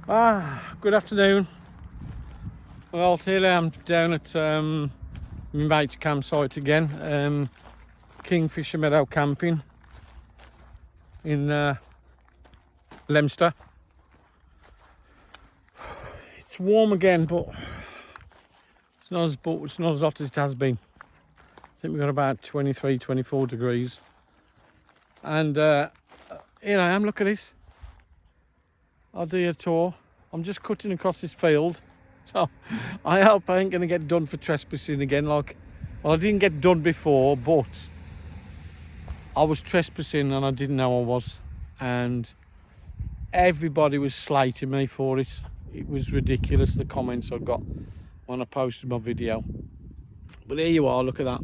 Good afternoon. Well, here I am down at my mate's campsite again, Kingfisher Meadow Camping in Leominster. It's warm again, but it's not as hot as it has been. I think we've got about 23, 24 degrees. And here I am, look at this. I'll do you a tour. I'm just cutting across this field. So I hope I ain't going to get done for trespassing again. Well, I didn't get done before, but I was trespassing and I didn't know I was. And everybody was slating me for it. It was ridiculous, the comments I got when I posted my video. But here you are, look at that.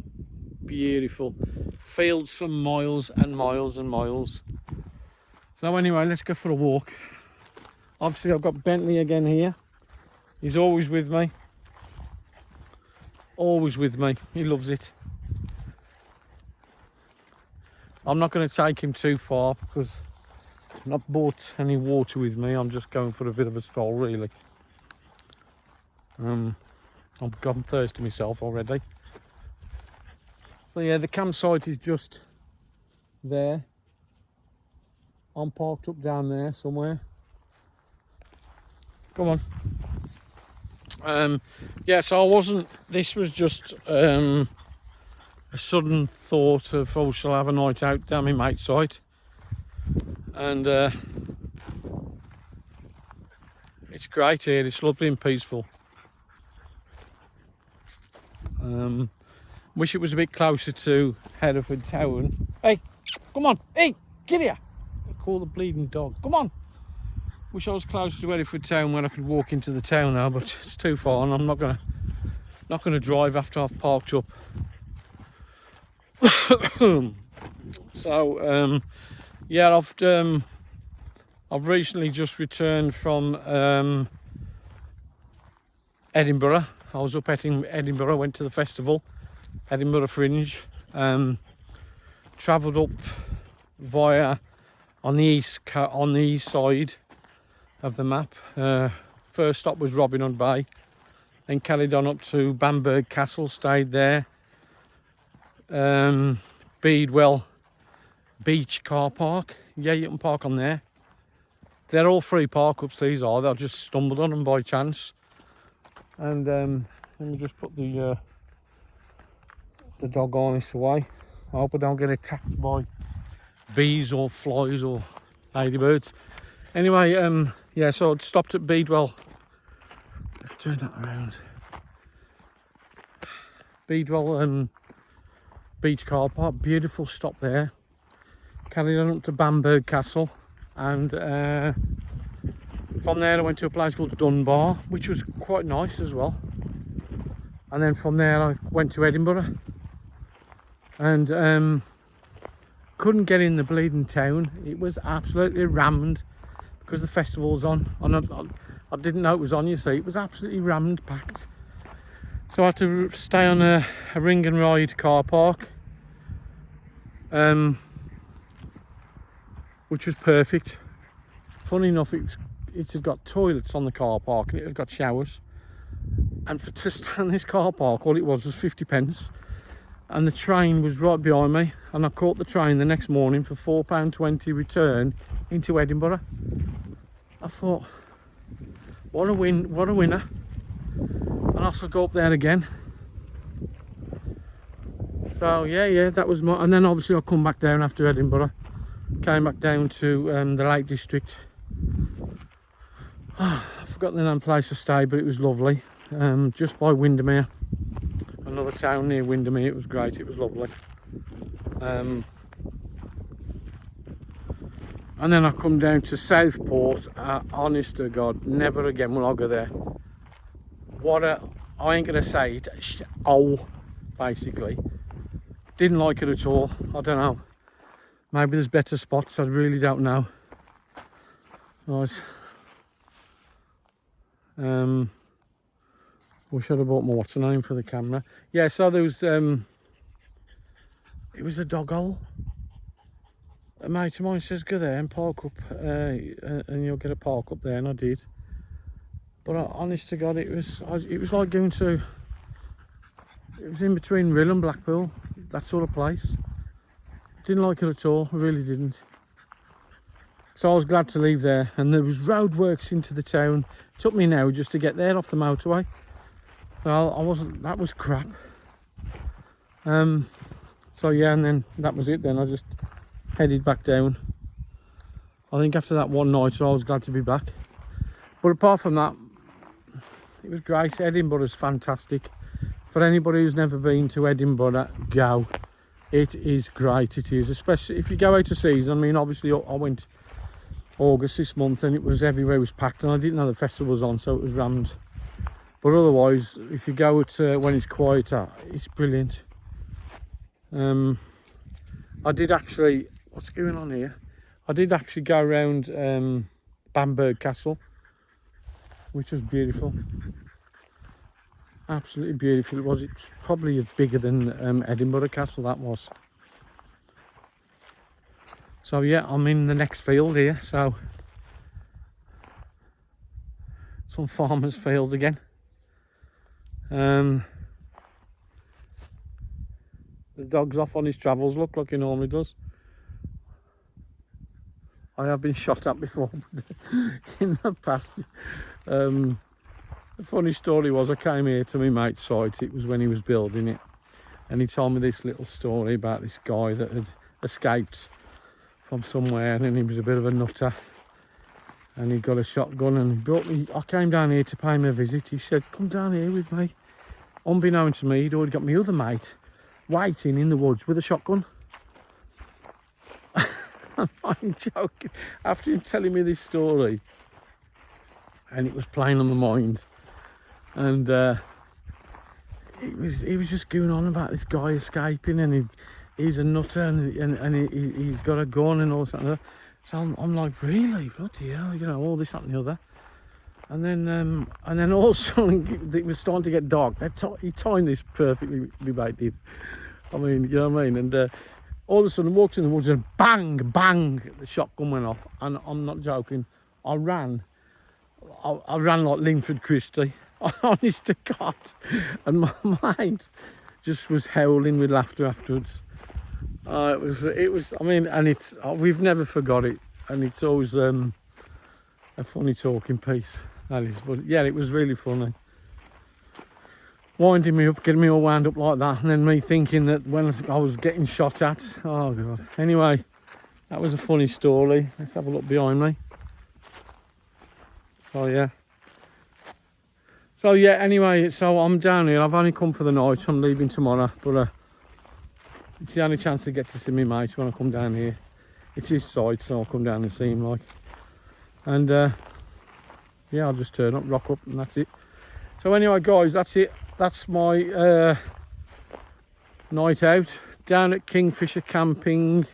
Beautiful. Fields for miles and miles and miles. So anyway, let's go for a walk. Obviously I've got Bentley again here. He's always with me. Always with me. He loves it. I'm not going to take him too far because I've not bought any water with me. I'm just going for a bit of a stroll, really. I'm thirsty myself already. So yeah, the campsite is just there. I'm parked up down there somewhere. Come on. Yeah, so this was just a sudden thought of, oh, shall I have a night out down my mate's site? And it's great here, it's lovely and peaceful. Wish it was a bit closer to Hereford town. Hey, come on, hey, get here. Call the bleeding dog, come on. Wish I was closer to Hereford town where I could walk into the town now, but it's too far and I'm not gonna drive after I've parked up. So yeah, I've recently just returned from Edinburgh. I was up at Edinburgh, went to the festival, Edinburgh Fringe. Travelled up via on the east side of the map. First stop was Robin Hood Bay, then carried on up to Bamberg Castle, stayed there. Beadwell Beach car park, yeah, you can park on there. They're all free park-ups, these are. I just stumbled on them by chance. And let me just put the dog harness away. I hope I don't get attacked by bees or flies or ladybirds. Anyway, yeah, so I stopped at Beadwell. Let's turn that around. Beadwell Beach car park, beautiful stop there. Carried on up to Bamberg Castle, and from there I went to a place called Dunbar, which was quite nice as well. And then from there I went to Edinburgh, and couldn't get in the bleeding town. It was absolutely rammed because the festival's on. I didn't know it was on, you see. It was absolutely rammed, packed. So I had to stay on a ring and ride car park, which was perfect. Funny enough, it had got toilets on the car park and it had got showers. And to stand this car park, all it was 50 pence. And the train was right behind me, and I caught the train the next morning for £4.20 return into Edinburgh. I thought, what a win, what a winner. And I shall go up there again. So yeah, that was and then obviously I'll come back down after Edinburgh. Came back down to the Lake District. I've forgotten the name place to stay, but it was lovely. Just by Windermere, another town near Windermere. It was great, it was lovely. And then I come down to Southport. Honest to God, never again will I go there. I ain't gonna say it, basically. Didn't like it at all. I don't know. Maybe there's better spots, I really don't know. Right. Wish I'd have bought my what's her name for the camera. Yeah, so there was it was a dog hole. A mate of mine says go there and park up, and you'll get a park up there, and I did. But honest to God, it was like going to, it was in between Rill and Blackpool, that sort of place. Didn't like it at all, I really didn't. So I was glad to leave there, and there was roadworks into the town. It took me an hour just to get there off the motorway. Well, I wasn't, that was crap. So yeah, and then that was it then. I just headed back down. I think after that one night, I was glad to be back. But apart from that, it was great. Edinburgh's fantastic. For anybody who's never been to Edinburgh, go. It is great, it is. Especially if you go out of season. I mean, obviously I went August this month and it was everywhere was packed, and I didn't know the festival was on, so it was rammed. But otherwise, if you go at when it's quieter, it's brilliant. I did actually, what's going on here? I did actually go around Bamberg Castle, which was beautiful. Absolutely beautiful it was. It's probably bigger than Edinburgh Castle, that was. So yeah, I'm in the next field here, so some farmer's field again. The dog's off on his travels, look like he normally does. I have been shot at before in the past. The funny story was, I came here to my mate's site. It was when he was building it, and he told me this little story about this guy that had escaped from somewhere, and then he was a bit of a nutter, and he got a shotgun and he brought me. I came down here to pay him a visit. He said, come down here with me. Unbeknown to me, he'd already got my other mate waiting in the woods with a shotgun. I'm joking. After him telling me this story, and it was playing on the mind, and he was just going on about this guy escaping, and he's a nutter, and he's got a gun and all that. So I'm like, really? Bloody hell, you know, all this, that and the other. And then all of a sudden it was starting to get dark. He timed this perfectly, my mate did. I mean, you know what I mean? And all of a sudden walks in the woods and bang, bang, the shotgun went off. And I'm not joking, I ran like Linford Christie, honest to God. And my mate just was howling with laughter afterwards. It was, I mean, and we've never forgot it. And it's always a funny talking piece, that is. But yeah, it was really funny. Winding me up, getting me all wound up like that, and then me thinking that when I was getting shot at. Oh God. Anyway, that was a funny story. Let's have a look behind me. So yeah, anyway, so I'm down here. I've only come for the night. I'm leaving tomorrow, but it's the only chance to get to see me mate when I come down here. It's his site, so I'll come down and see him, like. And yeah, I'll just turn up, rock up, and that's it. So anyway, guys, that's it. That's my night out down at Kingfisher Camping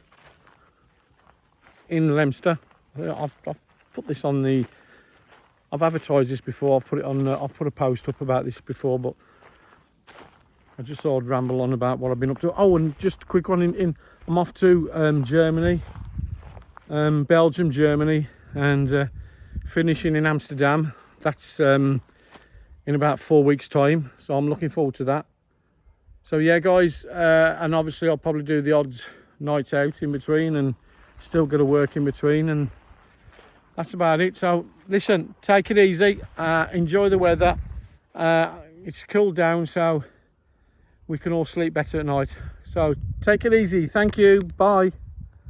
in Leominster. I've put this on the. I've advertised this before. I've put it on. I've put a post up about this before, but I just thought I'd ramble on about what I've been up to. Oh, and just a quick one. I'm off to Germany, Belgium, Germany, and finishing in Amsterdam. That's in about 4 weeks' time, so I'm looking forward to that. So yeah, guys, and obviously I'll probably do the odd night out in between, and still got to work in between, and that's about it. So listen, take it easy, enjoy the weather. It's cooled down, so we can all sleep better at night. So take it easy. Thank you. Bye.